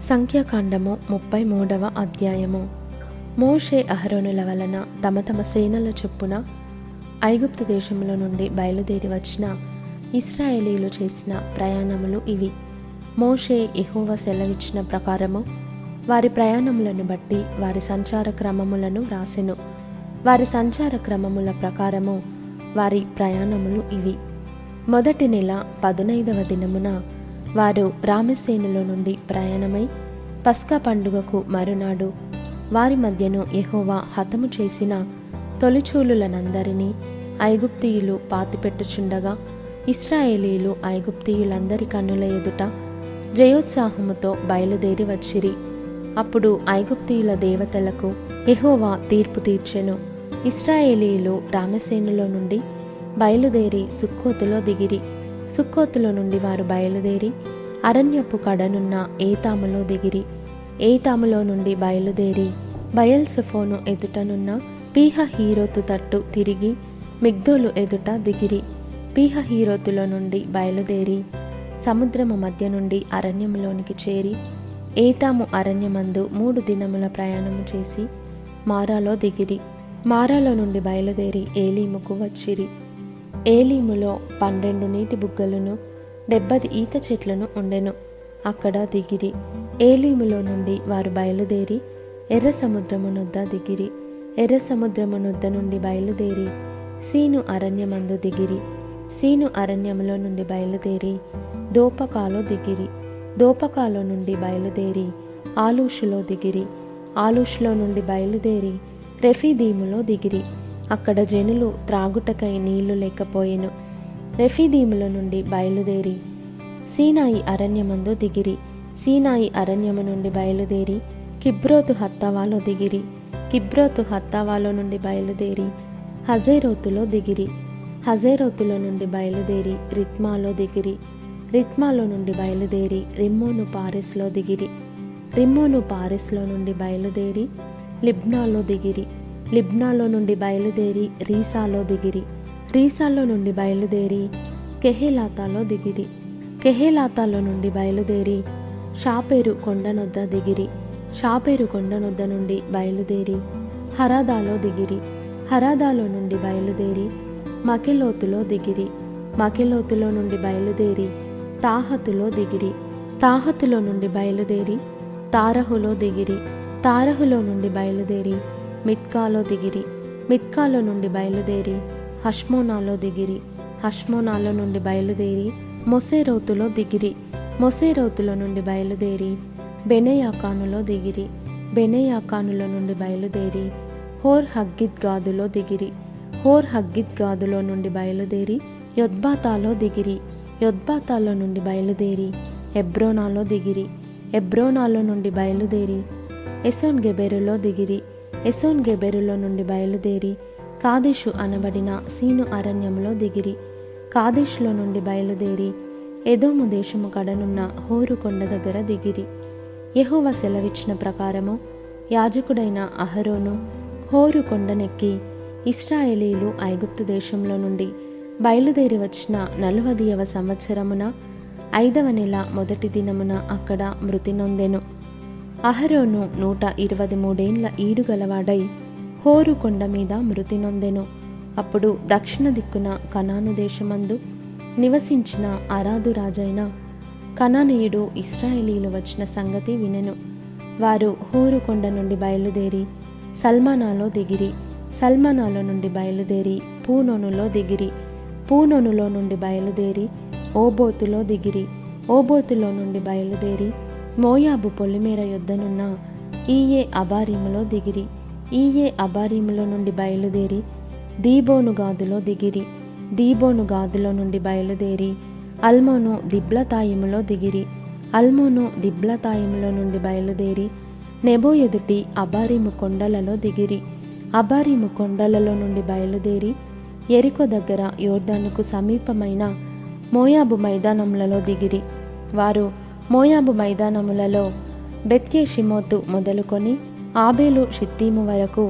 సంఖ్యాకాండము 33వ అధ్యాయము. మోషే అహరోనుల వలన తమ తమ సేనల చొప్పున ఐగుప్తు దేశములో నుండి బయలుదేరి వచ్చిన ఇశ్రాయేలీయులు చేసిన ప్రయాణములు ఇవి. మోషే యెహోవా సెలవిచ్చిన ప్రకారము వారి ప్రయాణములను బట్టి వారి సంచార క్రమములను వ్రాసెను. వారి సంచార క్రమముల ప్రకారము వారి ప్రయాణములు ఇవి. మొదటి నెల 15వ దినమున వారు రామెసేనులో నుండి ప్రయాణమై పస్కా పండుగకు మరునాడు వారి మధ్యను యెహోవా హతము చేసిన తొలిచూలులనందరినీ ఐగుప్తీయులు పాతిపెట్టుచుండగా ఇశ్రాయేలీయులు ఐగుప్తీయులందరి కన్నుల ఎదుట జయోత్సాహముతో బయలుదేరి వచ్చిరి. అప్పుడు ఐగుప్తీయుల దేవతలకు యెహోవా తీర్పు తీర్చెను. ఇశ్రాయేలీయులు రామెసేనులో నుండి బయలుదేరి సుక్కోతులో దిగిరి. సుక్కోతులో నుండి వారు బయలుదేరి అరణ్యపు కడనున్న ఏతాములో దిగిరి. ఏతాములో నుండి బయలుదేరి బయల్సెఫోను ఎదుటనున్న పీహహీరోతు తట్టు తిరిగి మిగ్దోలు ఎదుట దిగిరి. పీహహీరోతులో నుండి బయలుదేరి సముద్రము మధ్య నుండి అరణ్యములోనికి చేరి ఏతాము అరణ్యమందు 3 దినముల ప్రయాణము చేసి మారాలో దిగిరి. మారాలో నుండి బయలుదేరి ఏలీముకు వచ్చిరి. ఏలీములో 12 నీటి బుగ్గలను 70 ఈత చెట్లను ఉండెను. అక్కడ దిగిరి. ఏలీములో నుండి వారు బయలుదేరి ఎర్ర సముద్రమునొద్ద దిగిరి. ఎర్ర సముద్రమునొద్ద నుండి బయలుదేరి సీను అరణ్యమందు దిగిరి. సీను అరణ్యములో నుండి బయలుదేరి దోపకాలో దిగిరి. దోపకాలో నుండి బయలుదేరి ఆలూషులో దిగిరి. ఆలూషులో నుండి బయలుదేరి రెఫీదీములో దిగిరి. అక్కడ జనులు త్రాగుటకై నీళ్లు లేకపోయెను. రెఫీదీములో నుండి బయలుదేరి సీనాయి అరణ్యమందు దిగిరి. సీనాయి అరణ్యము నుండి బయలుదేరి కిబ్రోతు హత్తావాలో దిగిరి. కిబ్రోతు హత్తావాలో నుండి బయలుదేరి హజేరోతులో దిగిరి. హజేరోతులో నుండి బయలుదేరి రిత్మాలో దిగిరి. రిత్మాలో నుండి బయలుదేరి రిమ్మోను పారెస్లో దిగిరి. రిమ్మోను పారెస్లో నుండి బయలుదేరి లిబ్నాలో దిగిరి. లిబ్నాలో నుండి బయలుదేరి రీసాలో దిగిరి. రీసాలో నుండి బయలుదేరి కెహేలాతాలో దిగిరి. కెహేలాతాలో నుండి బయలుదేరి షాపేరు కొండనొద్ద దిగిరి. షాపేరు కొండనొద్ద నుండి బయలుదేరి హరాదాలో దిగిరి. హరాదాలో నుండి బయలుదేరి మకెలోతులో దిగిరి. మకెలోతులో నుండి బయలుదేరి తాహతులో దిగిరి. తాహతులో నుండి బయలుదేరి తారహులో దిగిరి. తారహులో నుండి బయలుదేరి మిత్కాలో దిగిరి. మిత్కాలో నుండి బయలుదేరి హష్మోనాలో దిగిరి. హష్మోనాలో నుండి బయలుదేరి మొసేరోతులో దిగిరి. మొసేరోతులో నుండి బయలుదేరి బెనేయాకానులో దిగిరి. బెనేయాకానులో నుండి బయలుదేరి హోర్ హగ్గిద్గాదులో దిగిరి. హోర్ హగ్గిద్గాదులో నుండి బయలుదేరి యొత్బాతాలో దిగిరి. యొత్బాతాలో నుండి బయలుదేరి హెబ్రోనాలో దిగిరి. హెబ్రోనాలో నుండి బయలుదేరి ఎసోన్ గెబెరులో దిగిరి. ఎసోన్ గెబెరులో నుండి బయలుదేరి కాదేషు అనబడిన సీను అరణ్యంలో దిగిరి. కాదేషులో నుండి బయలుదేరి ఎదోము దేశము కడనున్న హోరు కొండ దగ్గర దిగిరి. యెహోవా సెలవిచ్చిన ప్రకారము యాజకుడైన అహరోను హోరు కొండనెక్కి ఇశ్రాయేలీయులు ఐగుప్తు దేశంలో నుండి బయలుదేరి వచ్చిన 40వ సంవత్సరమున 5వ నెల మొదటి దినమున అక్కడ మృతి నొందెను. అహరోను 123 ఏండ్ల ఈడుగలవాడై హోరు కొండ మీద మృతి నొందెను. అప్పుడు దక్షిణ దిక్కున కనాను దేశమందు నివసించిన అరాదు రాజైన కనానీయుడు ఇశ్రాయేలీయులు వచ్చిన సంగతి వినెను. వారు హోరు కొండ నుండి బయలుదేరి సల్మానాలో దిగిరి. సల్మానాలో నుండి బయలుదేరి పూనోనులో దిగిరి. పూనోనులో నుండి బయలుదేరి ఓబోతులో దిగిరి. ఓబోతులో నుండి బయలుదేరి మోయాబు పొలిమేర యొద్దనున్న ఈయే అబారీములో దిగిరి. ఈయే అబారీములో నుండి బయలుదేరి దీబోను గాదులో దిగిరి. దీబోను గాదులో నుండి బయలుదేరి అల్మోను దిబ్లతాయిములో దిగిరి. అల్మోను దిబ్లతాయిములో నుండి బయలుదేరి నెబో ఎదుటి అబారీము కొండలలో దిగిరి. అబారీము కొండలలో నుండి బయలుదేరి యెరికో దగ్గర యోర్దానుకు సమీపమైన మోయాబు మైదానములలో దిగిరి. వారు మోయాబు మైదానములలో బెత్కెషిమోతు మొదలుకొని ఆబేలు షిత్తీము వరకు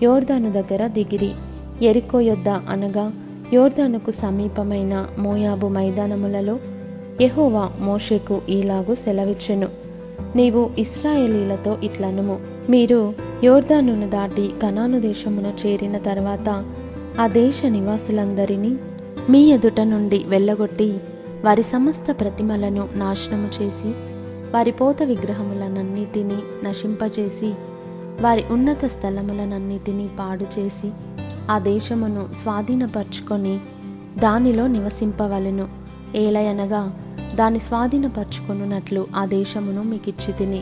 యోర్దాను దగ్గర దిగిరి. యెరికో యొద్ద అనగా యోర్దానుకు సమీపమైన మోయాబు మైదానములలో యెహోవా మోషేకు ఈలాగు సెలవిచ్చెను. నీవు ఇశ్రాయేలీలతో ఇట్లనుము, మీరు యోర్దానును దాటి కనాను దేశమును చేరిన తర్వాత ఆ దేశ నివాసులందరినీ మీ ఎదుట నుండి వెళ్ళగొట్టి వారి సమస్త ప్రతిమలను నాశనము చేసి వారి పోత విగ్రహములనన్నిటినీ నశింపజేసి వారి ఉన్నత స్థలములనన్నిటినీ పాడు చేసి ఆ దేశమును స్వాధీనపరచుకొని దానిలో నివసింపవలెను. ఏలయనగా దాని స్వాధీనపరచుకొనున్నట్లు ఆ దేశమును మీకిచ్చి తిని,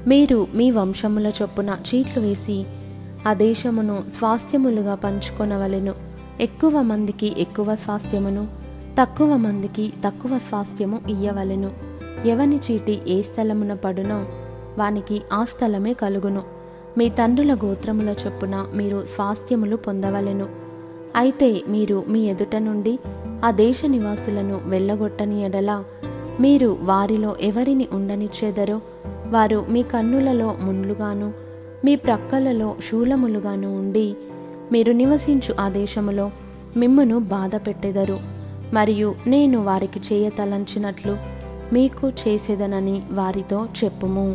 మీరు మీ వంశముల చొప్పున చీట్లు వేసి ఆ దేశమును స్వాస్థ్యములుగా పంచుకొనవలెను. ఎక్కువ మందికి ఎక్కువ స్వాస్థ్యమును, తక్కువ మందికి తక్కువ స్వాస్థ్యము ఇయ్యవలెను. ఎవని చీటి ఏ స్థలమున పడునో వానికి ఆ స్థలమే కలుగును. మీ తండ్రుల గోత్రముల చొప్పున మీరు స్వాస్థ్యములు పొందవలెను. అయితే మీరు మీ ఎదుట నుండి ఆ దేశ నివాసులను వెళ్ళగొట్టని ఎడల మీరు వారిలో ఎవరిని ఉండనిచ్చేదరో వారు మీ కన్నులలో ముండ్లుగాను మీ ప్రక్కలలో శూలములుగాను ఉండి మీరు నివసించు ఆ దేశములో మిమ్మును బాధ పెట్టెదరు. మరియు నేను వారికి చేయతలంచినట్లు మీకు చేసేదనని వారితో చెప్పుము.